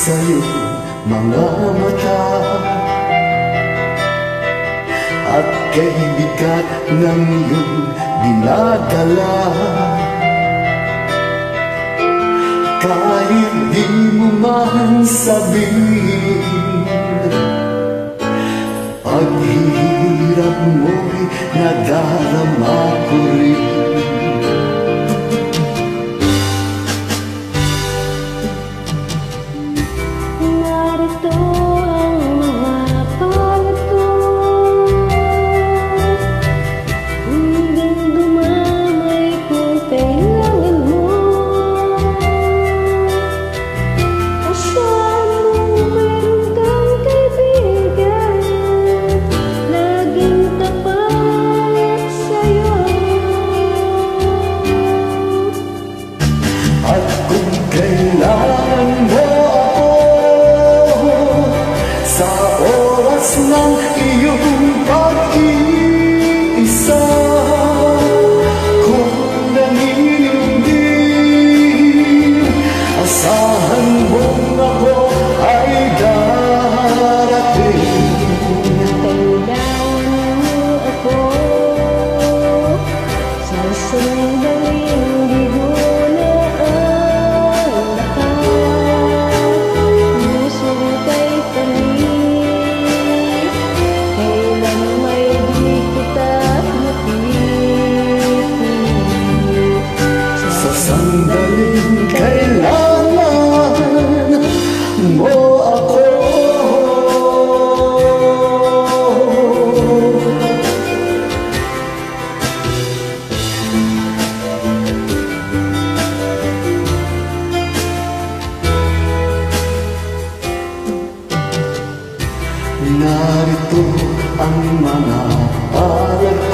sa'yong mga mata, at kay bigat ng iyong dinadala. Kahit di mo man sabihin, paghihirap mo'y nadarama ko rin. Kailangan mo ako sa oras ng iyong pag-iisa. Kung nanginindi, asahan mong ako ay darating. Kailangan mo ako sa sandaling bigo. Sandaling kailangan mo ako. Narito ang mga palad